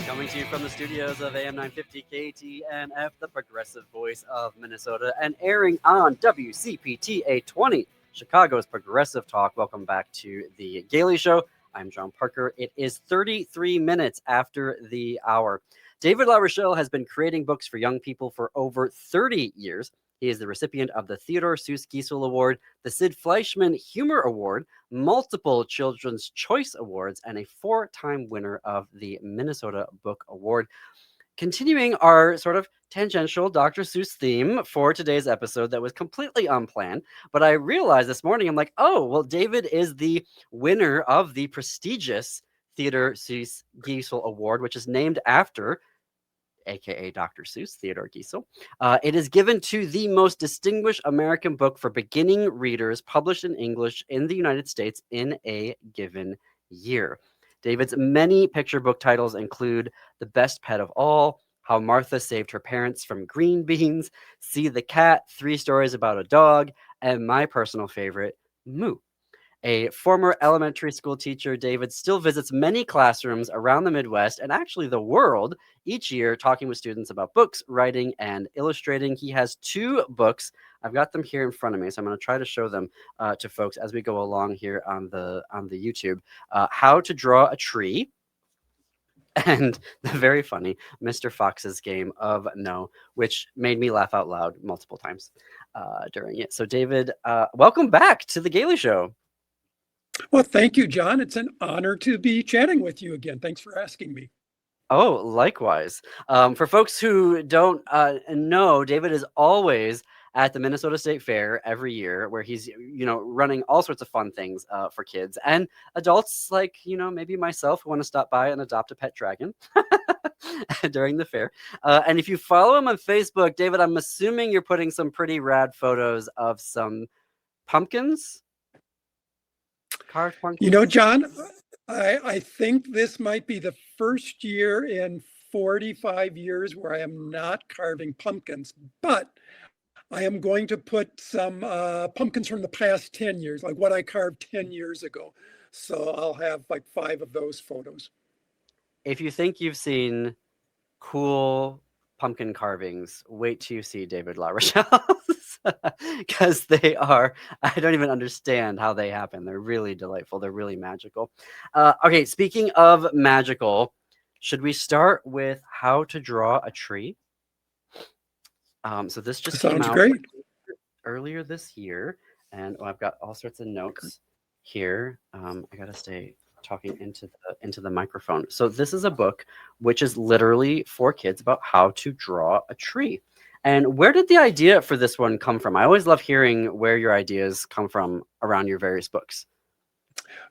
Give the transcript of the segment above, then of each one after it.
Coming to you from the studios of AM 950 KTNF, the progressive voice of Minnesota, and airing on WCPT 820, Chicago's Progressive Talk. Welcome back to the Gailey Show. I'm John Parker. It is 33 minutes after the hour. David LaRochelle has been creating books for young people for over 30 years. He is the recipient of the Theodor Seuss Giesel Award, the Sid Fleischman Humor Award, multiple Children's Choice Awards, and a 4-time winner of the Minnesota Book Award. Continuing our sort of tangential Dr. Seuss theme for today's episode that was completely unplanned, but I realized this morning, I'm like, oh, well, David is the winner of the prestigious Theodor Seuss Giesel Award, which is named after aka Dr. Seuss, Theodor Giesel. It is given to the most distinguished American book for beginning readers published in English in the United States in a given year. David's many picture book titles include The Best Pet of All, How Martha Saved Her Parents from Green Beans, See the Cat, 3 Stories About a Dog, and my personal favorite, Moo. A former elementary school teacher, David still visits many classrooms around the Midwest and actually the world each year, talking with students about books, writing, and illustrating. He has 2 books. I've got them here in front of me, so I'm going to try to show them to folks as we go along here on the YouTube. How to Draw a Tree, and the very funny Mr. Fox's Game of No, which made me laugh out loud multiple times during it. So, David, welcome back to the Gailey Show. Well, thank you, John. It's an honor to be chatting with you again. Thanks for asking me. Oh, likewise. For folks who don't know, David is always at the Minnesota State Fair every year, where he's, running all sorts of fun things for kids and adults like, maybe myself who want to stop by and adopt a pet dragon during the fair. And if you follow him on Facebook, David, I'm assuming you're putting some pretty rad photos of some pumpkins. Carved pumpkins. John, I think this might be the first year in 45 years where I am not carving pumpkins, but I am going to put some pumpkins from the past 10 years, like what I carved 10 years ago. So I'll have like 5 of those photos. If you think you've seen cool pumpkin carvings, wait till you see David LaRochelle's, because they are, I don't even understand how they happen. They're really delightful. They're really magical. Okay, speaking of magical, should we start with How to Draw a Tree? So this just came out great. Earlier this year, and I've got all sorts of notes here. I gotta stay talking into the microphone. So this is a book which is literally for kids about how to draw a tree. And where did the idea for this one come from? I always love hearing where your ideas come from around your various books.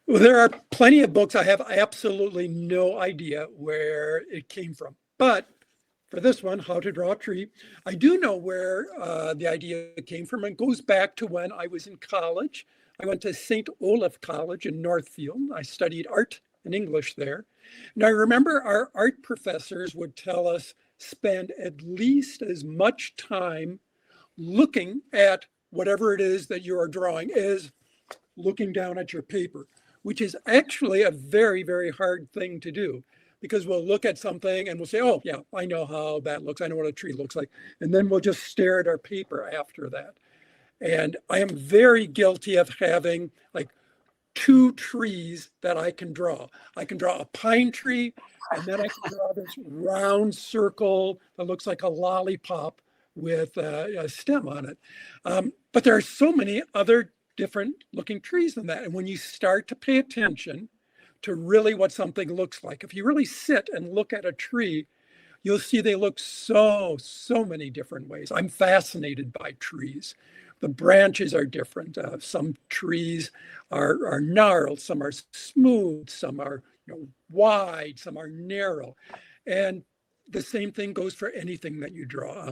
Well, there are plenty of books I have absolutely no idea where it came from. But for this one, How to Draw a Tree, I do know where the idea came from. It goes back to when I was in college. I went to St. Olaf College in Northfield. I studied art and English there. And I remember our art professors would tell us spend at least as much time looking at whatever it is that you are drawing as looking down at your paper, which is actually a very, very hard thing to do, because we'll look at something and we'll say, oh, yeah, I know how that looks. I know what a tree looks like. And then we'll just stare at our paper after that. And I am very guilty of having like 2 trees that I can draw. I can draw a pine tree, and then I can draw this round circle that looks like a lollipop with a stem on it. But there are so many other different looking trees than that. And when you start to pay attention to really what something looks like, if you really sit and look at a tree, you'll see they look so many different ways. I'm fascinated by trees. The branches are different. Some trees are gnarled, some are smooth, some are wide, some are narrow. And the same thing goes for anything that you draw.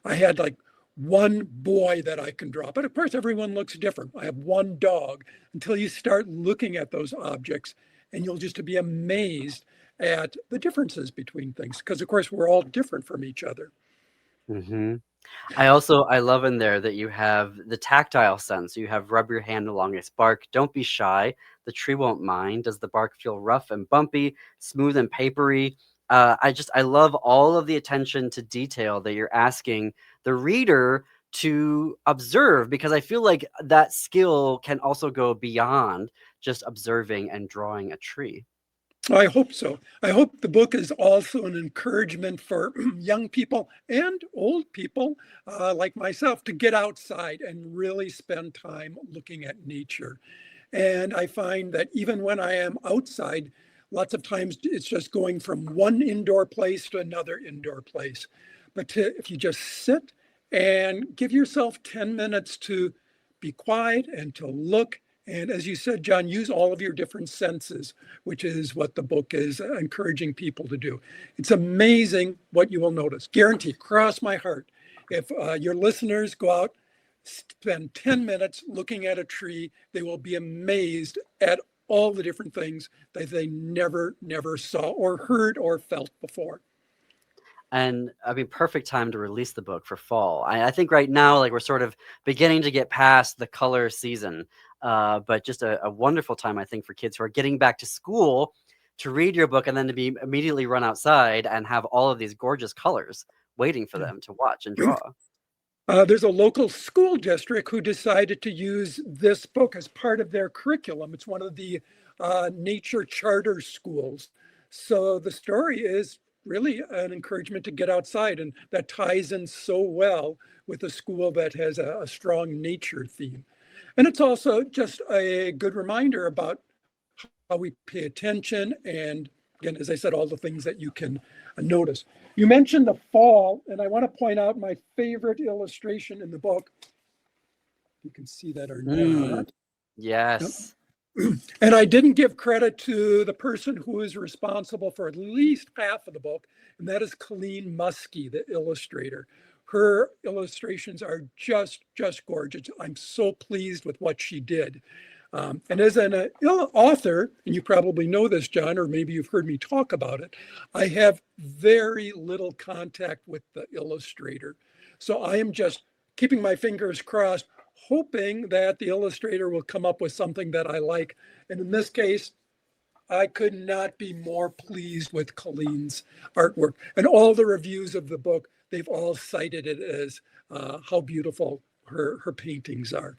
I had like one boy that I can draw, but of course everyone looks different. I have one dog, until you start looking at those objects and you'll just be amazed at the differences between things, because of course we're all different from each other. Mm-hmm. I love in there that you have the tactile sense. You have rub your hand along its bark. Don't be shy. The tree won't mind. Does the bark feel rough and bumpy, smooth and papery? I love all of the attention to detail that you're asking the reader to observe, because I feel like that skill can also go beyond just observing and drawing a tree. I hope so. I hope the book is also an encouragement for young people and old people like myself to get outside and really spend time looking at nature. And I find that even when I am outside, lots of times it's just going from one indoor place to another indoor place. But if you just sit and give yourself 10 minutes to be quiet and to look, and as you said, John, use all of your different senses, which is what the book is encouraging people to do. It's amazing what you will notice. Guarantee, cross my heart. If your listeners go out, spend 10 minutes looking at a tree, they will be amazed at all the different things that they never saw or heard or felt before. And I mean, perfect time to release the book for fall. I think right now, like, we're sort of beginning to get past the color season, but just a wonderful time, I think, for kids who are getting back to school to read your book and then to be immediately run outside and have all of these gorgeous colors waiting for them to watch and draw. There's a local school district who decided to use this book as part of their curriculum. It's one of the nature charter schools. So the story is really an encouragement to get outside, and that ties in so well with a school that has a strong nature theme. And it's also just a good reminder about how we pay attention, and again, as I said, all the things that you can notice. You mentioned the fall, and I want to point out my favorite illustration in the book. You can see that or not. Yes. Yep. And I didn't give credit to the person who is responsible for at least half of the book, and that is Colleen Muskie, the illustrator. Her illustrations are just gorgeous. I'm so pleased with what she did. And as an author, and you probably know this, John, or maybe you've heard me talk about it, I have very little contact with the illustrator. So I am just keeping my fingers crossed, hoping that the illustrator will come up with something that I like. And in this case, I could not be more pleased with Colleen's artwork. And all the reviews of the book, they've all cited it as how beautiful her paintings are.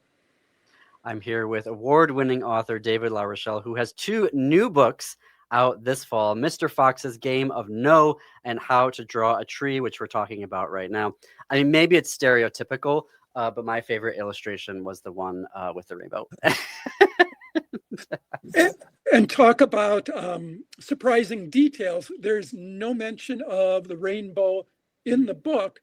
I'm here with award-winning author David LaRochelle, who has 2 new books out this fall, Mr. Fox's Game of No and How to Draw a Tree, which we're talking about right now. I mean, maybe it's stereotypical, but my favorite illustration was the one with the rainbow. And talk about surprising details. There's no mention of the rainbow in the book,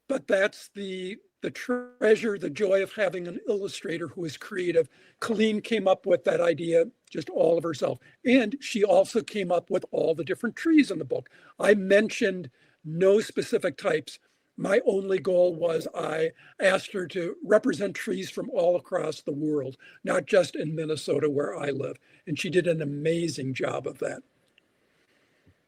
but that's the treasure, the joy of having an illustrator who is creative. Colleen came up with that idea just all of herself. And she also came up with all the different trees in the book. I mentioned no specific types. My only goal was I asked her to represent trees from all across the world, not just in Minnesota where I live. And she did an amazing job of that.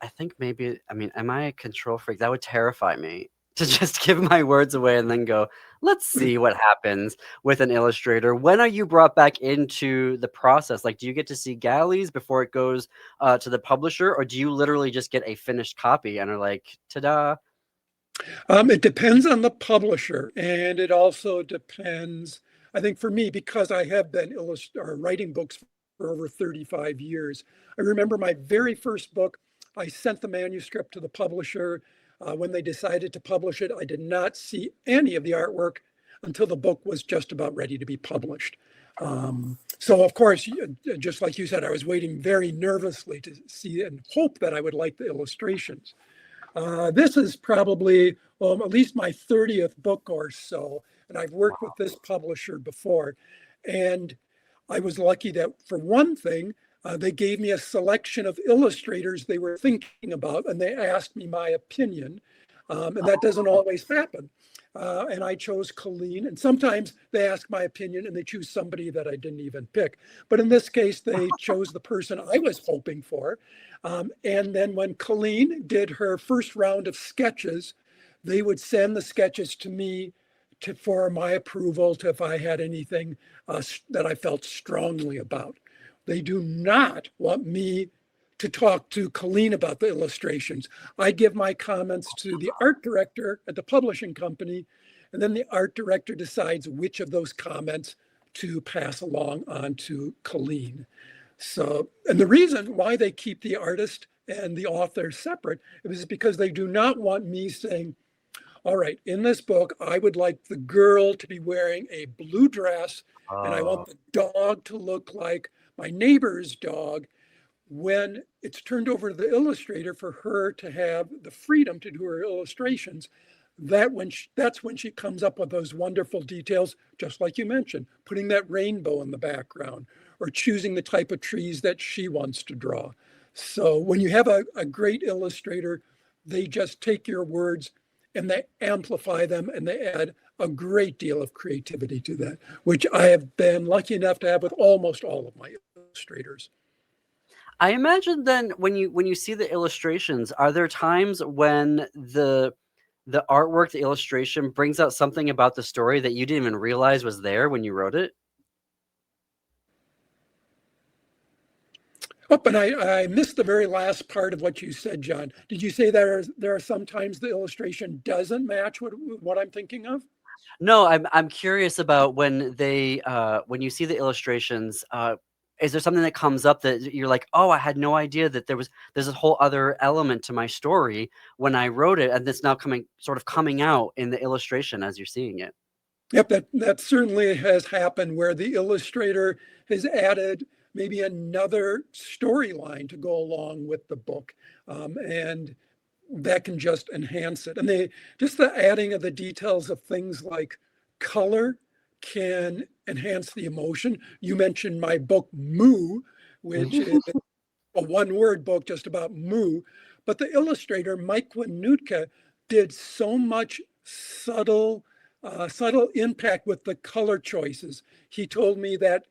I think maybe, I mean, am I a control freak? That would terrify me, to just give my words away and then go, let's see what happens with an illustrator. When are you brought back into the process? Like, do you get to see galleys before it goes to the publisher, or do you literally just get a finished copy and are like, ta-da? It depends on the publisher, and it also depends, I think for me, because I have been writing books for over 35 years. I remember my very first book, I sent the manuscript to the publisher. When they decided to publish it, I did not see any of the artwork until the book was just about ready to be published. So of course, just like you said, I was waiting very nervously to see and hope that I would like the illustrations. This is probably at least my 30th book or so, and I've worked with this publisher before. And I was lucky that, for one thing, they gave me a selection of illustrators they were thinking about, and they asked me my opinion. And that doesn't always happen. And I chose Colleen. And sometimes they ask my opinion and they choose somebody that I didn't even pick. But in this case, they chose the person I was hoping for. And then when Colleen did her first round of sketches, they would send the sketches to me for my approval, if I had anything that I felt strongly about. They do not want me to talk to Colleen about the illustrations. I give my comments to the art director at the publishing company, and then the art director decides which of those comments to pass along on to Colleen. So, and the reason why they keep the artist and the author separate is because they do not want me saying, all right, in this book, I would like the girl to be wearing a blue dress, and I want the dog to look like my neighbor's dog, when it's turned over to the illustrator for her to have the freedom to do her illustrations. That's when she comes up with those wonderful details, just like you mentioned, putting that rainbow in the background or choosing the type of trees that she wants to draw. So when you have a great illustrator, they just take your words and they amplify them and they add a great deal of creativity to that, which I have been lucky enough to have with almost all of my illustrators. I imagine then when you see the illustrations, are there times when the artwork, the illustration brings out something about the story that you didn't even realize was there when you wrote it? Oh, but I missed the very last part of what you said, John. Did you say there are sometimes the illustration doesn't match what I'm thinking of? No, I'm curious about when when you see the illustrations, is there something that comes up that you're like, oh, I had no idea that there's a whole other element to my story when I wrote it, and it's now coming out in the illustration as you're seeing it? Yep, that certainly has happened where the illustrator has added maybe another storyline to go along with the book. And that can just enhance it. And just the adding of the details of things like color can enhance the emotion. You mentioned my book, Moo, which is a one-word book just about moo. But the illustrator, Mike Winutka, did so much subtle impact with the color choices. He told me that,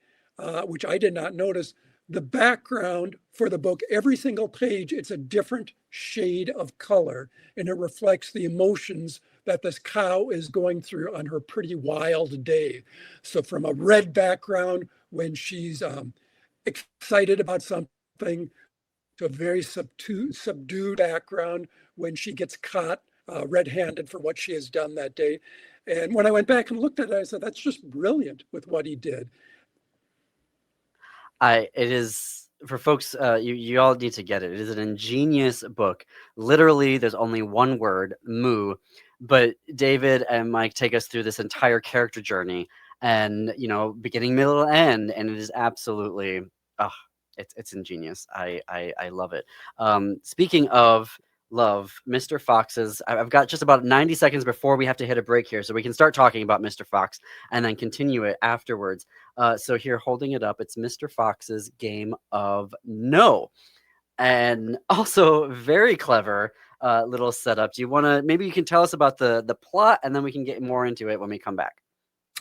which I did not notice, the background for the book, every single page, it's a different shade of color, and it reflects the emotions that this cow is going through on her pretty wild day. So from a red background when she's excited about something, to a very subdued background when she gets caught red-handed for what she has done that day. And when I went back and looked at it, I said, that's just brilliant with what he did. It is, for folks, you all need to get it. It is an ingenious book. Literally, there's only one word, moo, but David and Mike take us through this entire character journey, and beginning, middle, and end, and it is absolutely, it's ingenious. I love it. Speaking of love, Mr. Fox's. I've got just about 90 seconds before we have to hit a break here, so we can start talking about Mr. Fox and then continue it afterwards. So here, holding it up, it's Mr. Fox's Game of No. And also very clever little setup. Do you want to, maybe you can tell us about the plot, and then we can get more into it when we come back.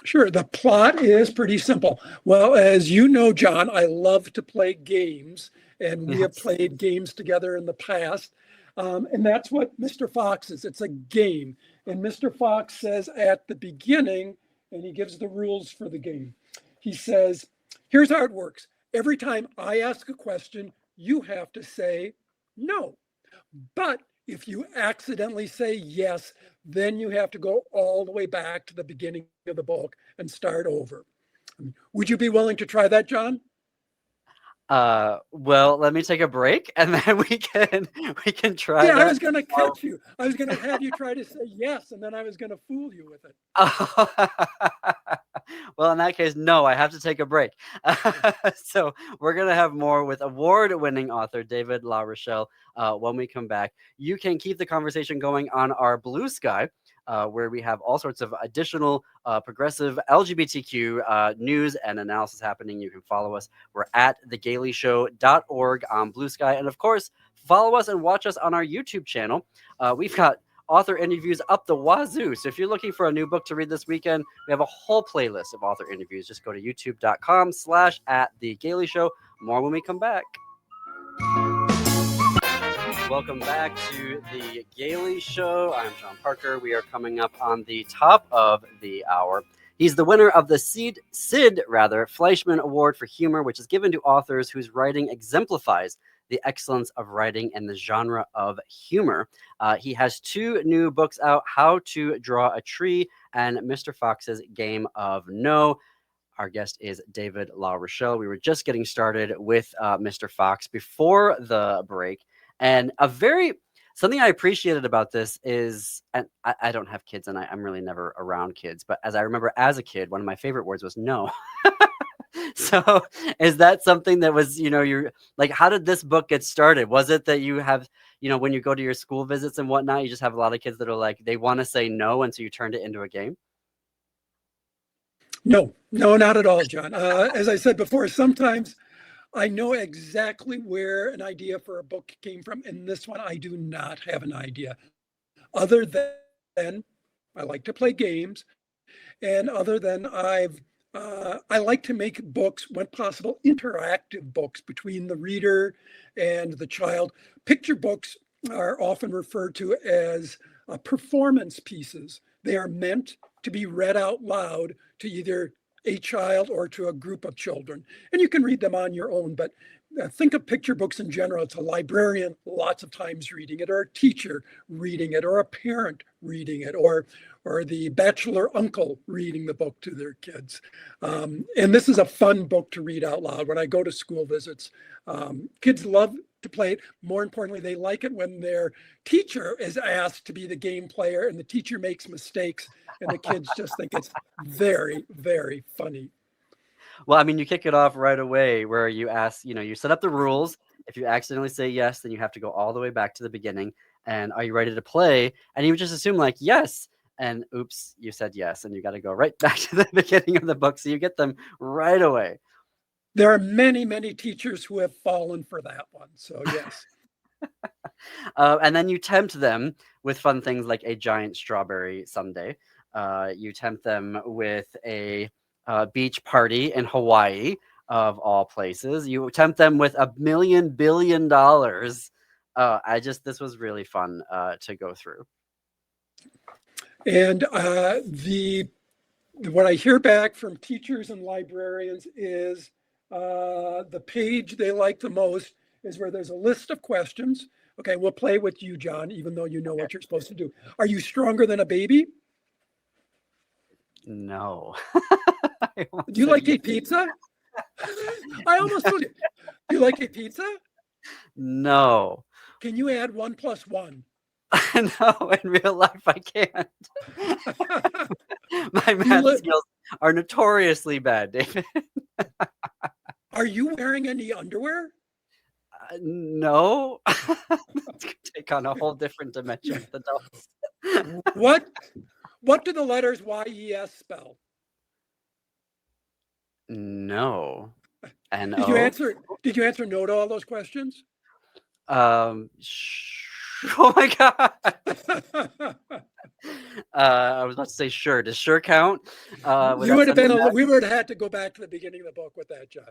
Sure. The plot is pretty simple. Well, as you know, John, I love to play games, and we have played games together in the past. And that's what Mr. Fox is. It's a game. And Mr. Fox says at the beginning, and he gives the rules for the game. He says, here's how it works. Every time I ask a question, you have to say no. But if you accidentally say yes, then you have to go all the way back to the beginning of the book and start over. Would you be willing to try that, John? Well, let me take a break, and then we can try Yeah, that. I was going to catch you. I was going to have you try to say yes, and then I was going to fool you with it. Well, in that case, no, I have to take a break. So we're going to have more with award-winning author David LaRochelle when we come back. You can keep the conversation going on our Blue Sky, where we have all sorts of additional progressive LGBTQ news and analysis happening. You can follow us. We're at thegailyshow.org on Blue Sky. And of course, follow us and watch us on our YouTube channel. We've got author interviews up the wazoo. So if you're looking for a new book to read this weekend, we have a whole playlist of author interviews. Just go to youtube.com/@thegailyshow. More when we come back. Welcome back to the Gailey Show. I'm John Parker. We are coming up on the top of the hour. He's the winner of the Sid Fleischman Award for humor, which is given to authors whose writing exemplifies the excellence of writing and the genre of humor. He has 2 new books out, How to Draw a Tree and Mr. Fox's Game of No. Our guest is David LaRochelle. We were just getting started with Mr. Fox before the break. And something I appreciated about this is, and I don't have kids and I'm really never around kids, but as I remember as a kid, one of my favorite words was no. So is that something that was, you're like, how did this book get started? Was it that you have, when you go to your school visits and whatnot, you just have a lot of kids that are like, they want to say no, and so you turned it into a game? No, not at all, John. As I said before, sometimes I know exactly where an idea for a book came from. In this one, I do not have an idea. Other than I like to play games, and other than I like to make books, when possible, interactive books between the reader and the child. Picture books are often referred to as performance pieces. They are meant to be read out loud to either a child or to a group of children. And you can read them on your own, but think of picture books in general. It's a librarian lots of times reading it, or a teacher reading it, or a parent reading it, or the bachelor uncle reading the book to their kids. And this is a fun book to read out loud. When I go to school visits, kids love to play it. More importantly, they like it when their teacher is asked to be the game player and the teacher makes mistakes and the kids just think it's very, very funny. Well, I mean, you kick it off right away where you ask, you set up the rules. If you accidentally say yes, then you have to go all the way back to the beginning. And are you ready to play? And you would just assume like, yes. And oops, you said yes. And you got to go right back to the beginning of the book. So you get them right away. There are many, many teachers who have fallen for that one. So yes. And then you tempt them with fun things like a giant strawberry sundae. You tempt them with a beach party in Hawaii, of all places. You tempt them with $1 billion. This was really fun to go through. And what I hear back from teachers and librarians is the page they like the most is where there's a list of questions. Okay, we'll play with you, John, even though you know what you're supposed to do. Are you stronger than a baby? No. Do you like to eat pizza? I almost told you. Do you like to eat pizza? No. Can you add 1 + 1? No, in real life I can't. My math skills are notoriously bad, David. Are you wearing any underwear? No. Let's take on a whole different dimension with adults. What do the letters YES spell? No. And Did you answer no to all those questions? Oh my God. I was about to say sure. Does sure count? We would have had to go back to the beginning of the book with that, John.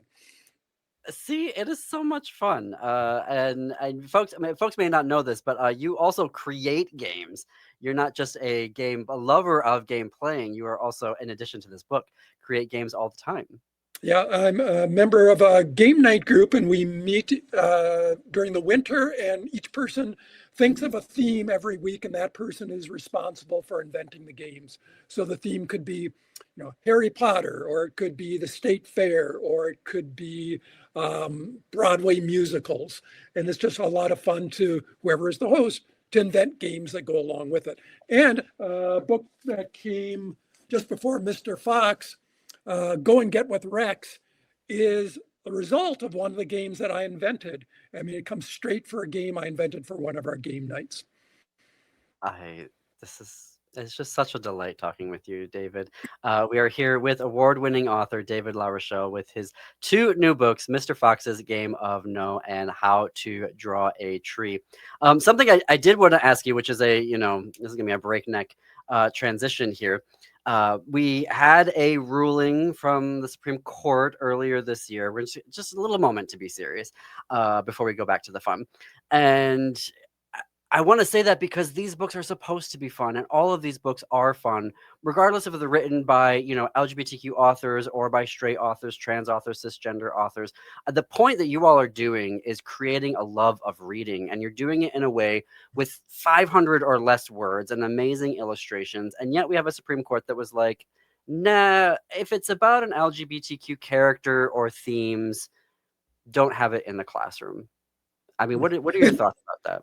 See, it is so much fun. And folks may not know this, but you also create games. You're not just a lover of game playing. You are also, in addition to this book, create games all the time. Yeah, I'm a member of a game night group, and we meet during the winter, and each person thinks of a theme every week, and that person is responsible for inventing the games. So the theme could be, Harry Potter, or it could be the state fair, or it could be Broadway musicals. And it's just a lot of fun to whoever is the host to invent games that go along with it. And a book that came just before Mr. Fox, Go and Get with Rex, is a result of one of the games that I invented. I mean, it comes straight for a game I invented for one of our game nights. It's just such a delight talking with you, David. We are here with award-winning author David LaRochelle with his 2 new books, Mr. Fox's Game of No and How to Draw a Tree. Something I did want to ask you, which is this is going to be a breakneck transition here. We had a ruling from the Supreme Court earlier this year. We're just a little moment to be serious before we go back to the fun. And I want to say that because these books are supposed to be fun, and all of these books are fun, regardless if they're written by, LGBTQ authors or by straight authors, trans authors, cisgender authors. The point that you all are doing is creating a love of reading, and you're doing it in a way with 500 or less words and amazing illustrations. And yet we have a Supreme Court that was like, nah, if it's about an LGBTQ character or themes, don't have it in the classroom. I mean, what are your And thoughts about that?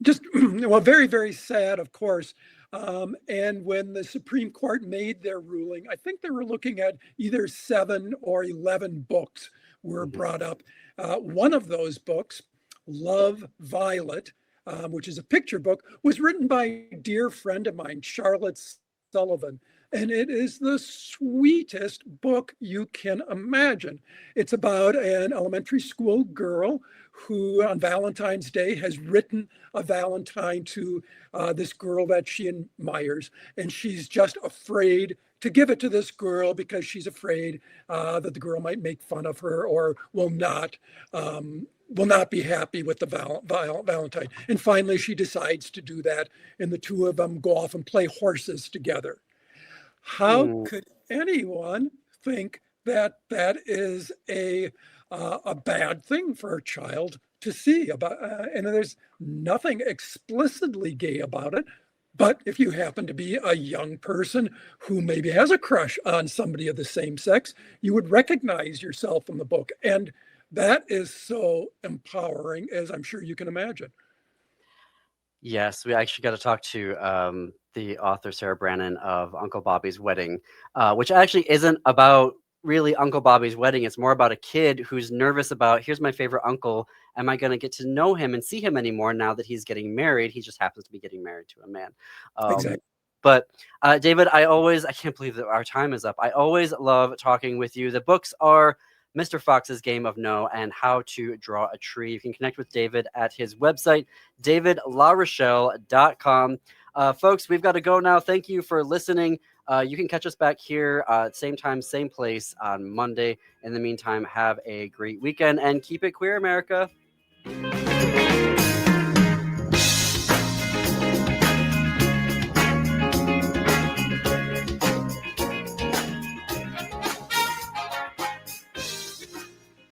just, well, very, very sad, of course. And when the Supreme Court made their ruling, I think they were looking at either 7 or 11 books were Mhm. brought up. One of those books, Love, Violet, which is a picture book, was written by a dear friend of mine, Charlotte Sullivan. And it is the sweetest book you can imagine. It's about an elementary school girl who, on Valentine's Day, has written a Valentine to this girl that she admires. And she's just afraid to give it to this girl because she's afraid that the girl might make fun of her or will not be happy with the Valentine. And finally, she decides to do that. And the two of them go off and play horses together. How Mm. could anyone think that that is a bad thing for a child to see about? And there's nothing explicitly gay about it. But if you happen to be a young person who maybe has a crush on somebody of the same sex, you would recognize yourself in the book. And that is so empowering, as I'm sure you can imagine. Yes, we actually got to talk to the author Sarah Brannon of Uncle Bobby's Wedding, which actually isn't about really Uncle Bobby's wedding. It's more about a kid who's nervous about, here's my favorite uncle. Am I going to get to know him and see him anymore now that he's getting married? He just happens to be getting married to a man. Exactly. But David, I can't believe that our time is up. I always love talking with you. The books are Mr. Fox's Game of No and How to Draw a Tree. You can connect with David at his website, davidlarochelle.com. Folks, we've got to go now. Thank you for listening. You can catch us back here, same time, same place on Monday. In the meantime, have a great weekend and keep it queer, America.